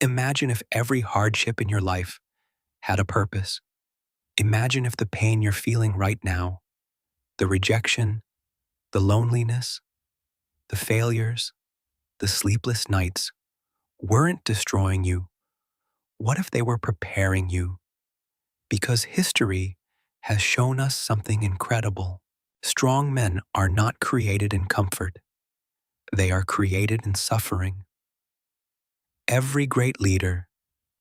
Imagine if every hardship in your life had a purpose. Imagine if the pain you're feeling right now, the rejection, the loneliness, the failures, the sleepless nights, weren't destroying you. What if they were preparing you? Because history has shown us something incredible. Strong men are not created in comfort. They are created in suffering. Every great leader,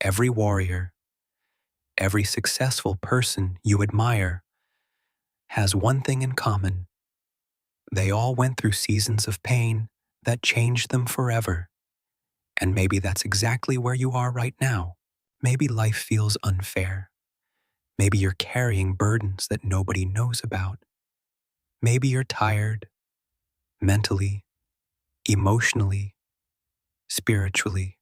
every warrior, every successful person you admire has one thing in common. They all went through seasons of pain that changed them forever. And maybe that's exactly where you are right now. Maybe life feels unfair. Maybe you're carrying burdens that nobody knows about. Maybe you're tired, mentally, emotionally, spiritually.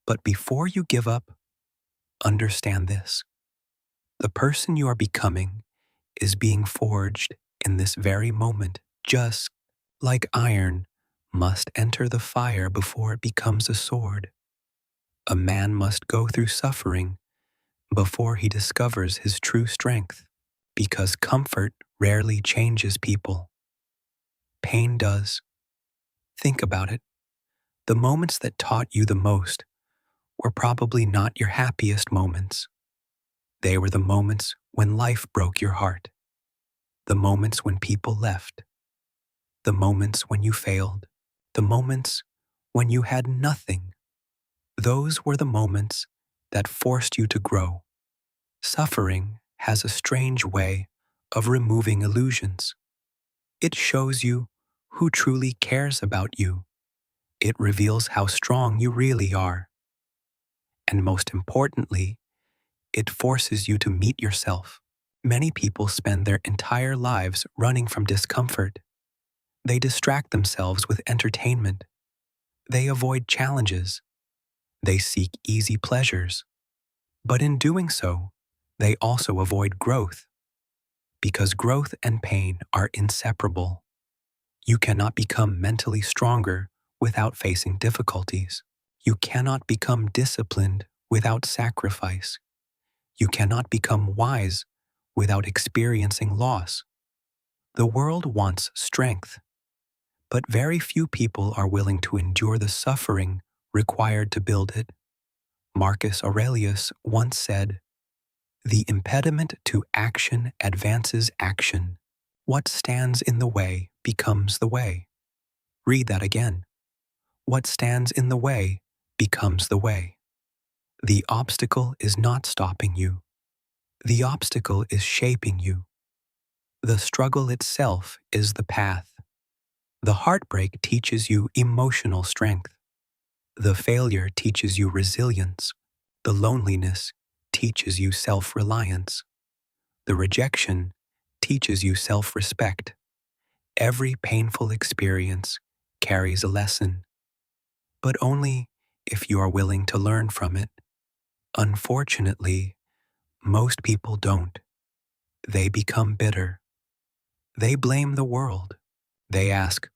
But before you give up, understand this. The person you are becoming is being forged in this very moment, just like iron must enter the fire before it becomes a sword. A man must go through suffering before he discovers his true strength, because comfort rarely changes people. Pain does. Think about it. The moments that taught you the most were probably not your happiest moments. They were the moments when life broke your heart, the moments when people left, the moments when you failed, the moments when you had nothing. Those were the moments that forced you to grow. Suffering has a strange way of removing illusions. It shows you who truly cares about you. It reveals how strong you really are. And most importantly, it forces you to meet yourself. Many people spend their entire lives running from discomfort. They distract themselves with entertainment. They avoid challenges. They seek easy pleasures. But in doing so, they also avoid growth. Because growth and pain are inseparable. You cannot become mentally stronger without facing difficulties. You cannot become disciplined without sacrifice. You cannot become wise without experiencing loss. The world wants strength, but very few people are willing to endure the suffering required to build it. Marcus Aurelius once said, "The impediment to action advances action. What stands in the way becomes the way." Read that again. What stands in the way becomes the way. The obstacle is not stopping you. The obstacle is shaping you. The struggle itself is the path. The heartbreak teaches you emotional strength. The failure teaches you resilience. The loneliness teaches you self-reliance. The rejection teaches you self-respect. Every painful experience carries a lesson, but only if you are willing to learn from it. Unfortunately, most people don't. They become bitter. They blame the world. They ask,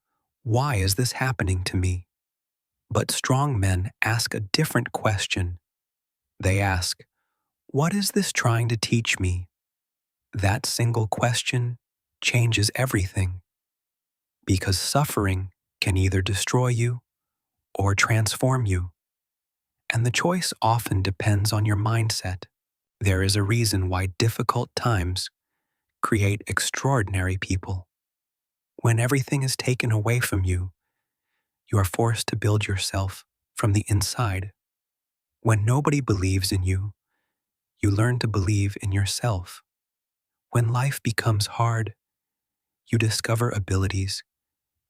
"Why is this happening to me?" But strong men ask a different question. They ask, "What is this trying to teach me?" That single question changes everything. Because suffering can either destroy you or transform you. And the choice often depends on your mindset. There is a reason why difficult times create extraordinary people. When everything is taken away from you, you are forced to build yourself from the inside. When nobody believes in you, you learn to believe in yourself. When life becomes hard, you discover abilities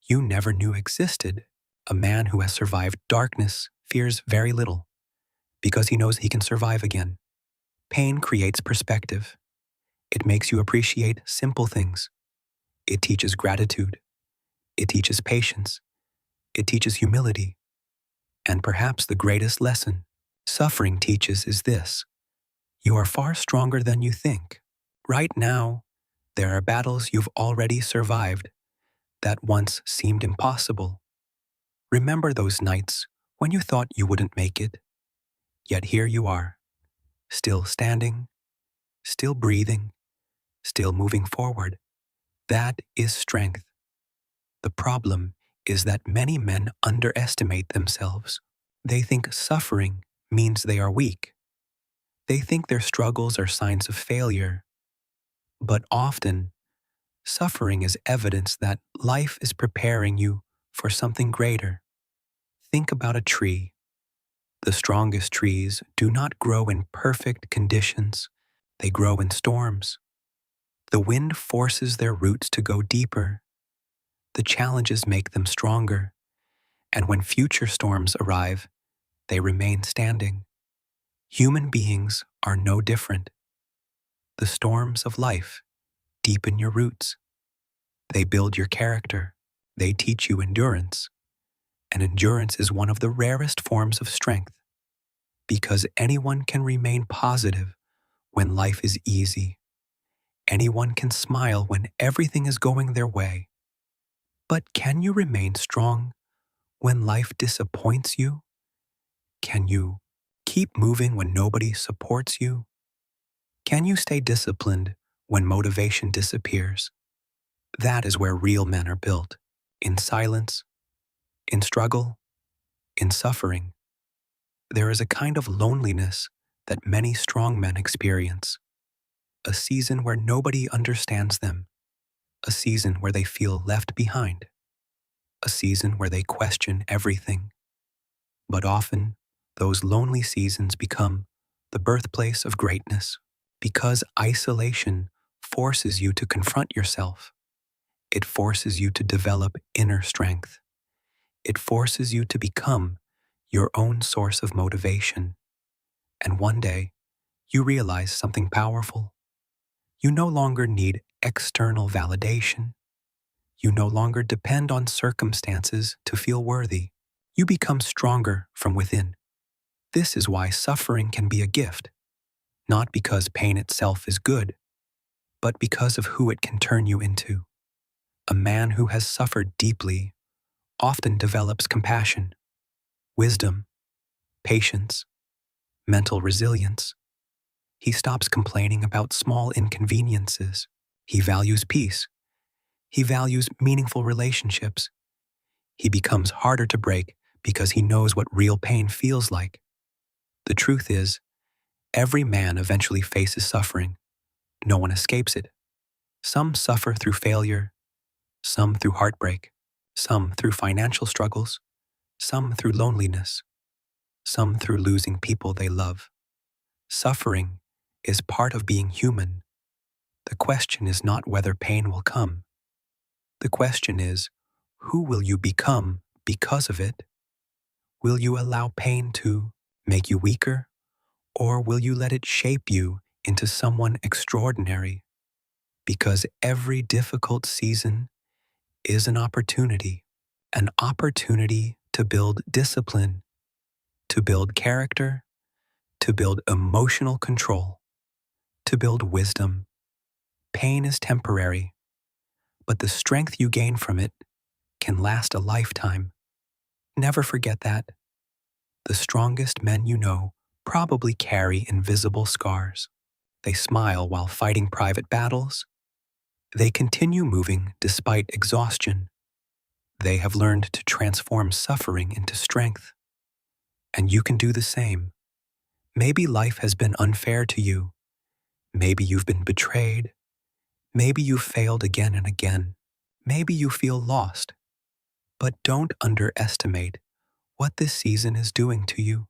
you never knew existed. A man who has survived darkness fears very little because he knows he can survive again. Pain creates perspective. It makes you appreciate simple things. It teaches gratitude. It teaches patience. It teaches humility. And perhaps the greatest lesson suffering teaches is this: you are far stronger than you think. Right now, there are battles you've already survived that once seemed impossible. Remember those nights when you thought you wouldn't make it, Yet here you are, still standing, still breathing, still moving forward. That is strength. The problem is that many men underestimate themselves. They think suffering means they are weak. They think their struggles are signs of failure. But often, suffering is evidence that life is preparing you for something greater. Think about a tree. The strongest trees do not grow in perfect conditions. They grow in storms. The wind forces their roots to go deeper. The challenges make them stronger. And when future storms arrive, they remain standing. Human beings are no different. The storms of life deepen your roots. They build your character. They teach you endurance. And endurance is one of the rarest forms of strength, because anyone can remain positive when life is easy. Anyone can smile when everything is going their way. But can you remain strong when life disappoints you? Can you keep moving when nobody supports you? Can you stay disciplined when motivation disappears? That is where real men are built, in silence, in struggle, in suffering. There is a kind of loneliness that many strong men experience, a season where nobody understands them, a season where they feel left behind, a season where they question everything. But often, those lonely seasons become the birthplace of greatness, because isolation forces you to confront yourself. It forces you to develop inner strength. It forces you to become your own source of motivation. And one day, you realize something powerful. You no longer need external validation. You no longer depend on circumstances to feel worthy. You become stronger from within. This is why suffering can be a gift, not because pain itself is good, but because of who it can turn you into. A man who has suffered deeply often develops compassion, wisdom, patience, mental resilience. He stops complaining about small inconveniences. He values peace. He values meaningful relationships. He becomes harder to break because he knows what real pain feels like. The truth is, every man eventually faces suffering. No one escapes it. Some suffer through failure, some through heartbreak, some through financial struggles, some through loneliness, some through losing people they love. Suffering is part of being human. The question is not whether pain will come. The question is, who will you become because of it? Will you allow pain to make you weaker, or will you let it shape you into someone extraordinary? Because every difficult season is an opportunity to build discipline, to build character, to build emotional control, to build wisdom. Pain is temporary, but the strength you gain from it can last a lifetime. Never forget that. The strongest men you know probably carry invisible scars. They smile while fighting private battles. They continue moving despite exhaustion. They have learned to transform suffering into strength. And you can do the same. Maybe life has been unfair to you. Maybe you've been betrayed. Maybe you've failed again and again. Maybe you feel lost. But don't underestimate what this season is doing to you.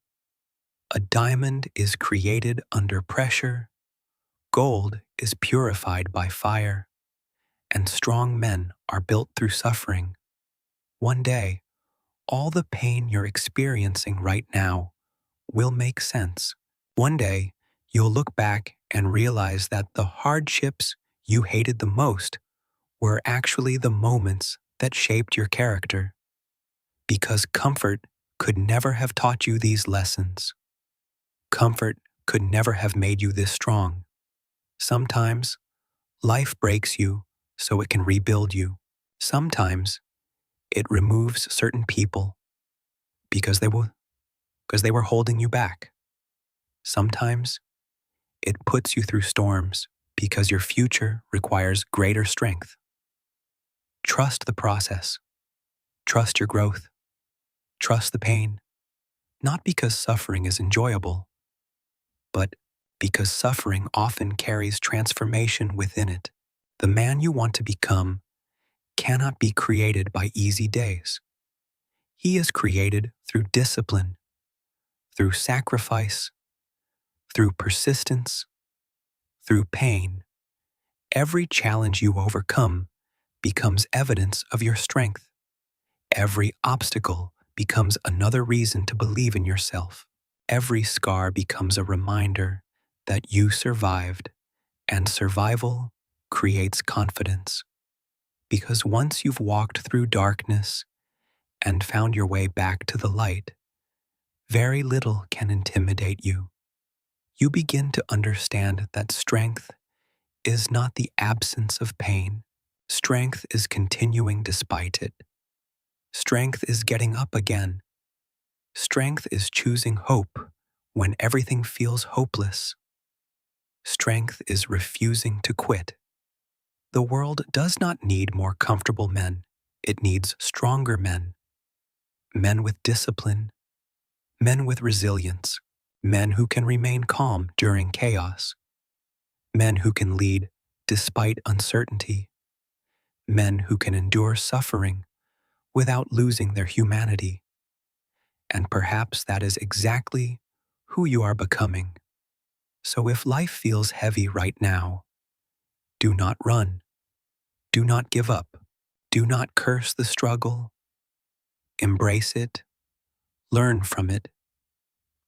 A diamond is created under pressure. Gold is purified by fire. And strong men are built through suffering. One day, all the pain you're experiencing right now will make sense. One day, you'll look back and realize that the hardships you hated the most were actually the moments that shaped your character. Because comfort could never have taught you these lessons. Comfort could never have made you this strong. Sometimes, life breaks you so it can rebuild you. Sometimes, it removes certain people because they were holding you back. Sometimes it puts you through storms because your future requires greater strength. Trust the process. Trust your growth. Trust the pain. Not because suffering is enjoyable, but because suffering often carries transformation within it. The man you want to become cannot be created by easy days. He is created through discipline, through sacrifice, through persistence, through pain. Every challenge you overcome becomes evidence of your strength. Every obstacle becomes another reason to believe in yourself. Every scar becomes a reminder that you survived, and survival creates confidence. Because once you've walked through darkness and found your way back to the light, very little can intimidate you. You begin to understand that strength is not the absence of pain. Strength is continuing despite it. Strength is getting up again. Strength is choosing hope when everything feels hopeless. Strength is refusing to quit. The world does not need more comfortable men. It needs stronger men. Men with discipline. Men with resilience. Men who can remain calm during chaos. Men who can lead despite uncertainty. Men who can endure suffering without losing their humanity. And perhaps that is exactly who you are becoming. So if life feels heavy right now, do not run. Do not give up. Do not curse the struggle. Embrace it. Learn from it.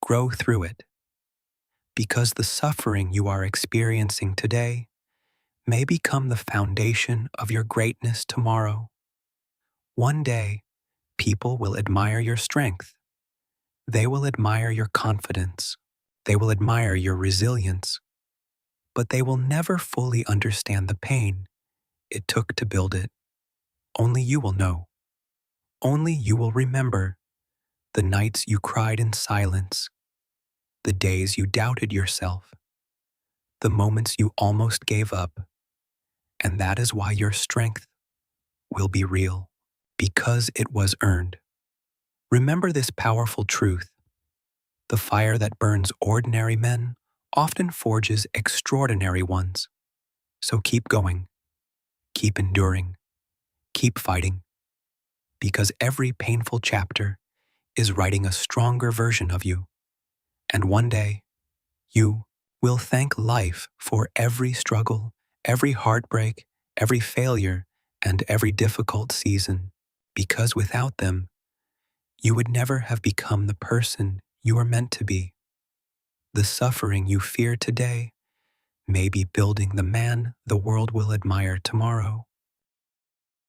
Grow through it. Because the suffering you are experiencing today may become the foundation of your greatness tomorrow. One day, people will admire your strength. They will admire your confidence. They will admire your resilience. But they will never fully understand the pain it took to build it. Only you will know. Only you will remember the nights you cried in silence, the days you doubted yourself, the moments you almost gave up. And that is why your strength will be real, because it was earned. Remember this powerful truth. The fire that burns ordinary men often forges extraordinary ones. So keep going, keep enduring, keep fighting, because every painful chapter is writing a stronger version of you. And one day, you will thank life for every struggle, every heartbreak, every failure, and every difficult season, because without them, you would never have become the person you are meant to be. The suffering you fear today may be building the man the world will admire tomorrow.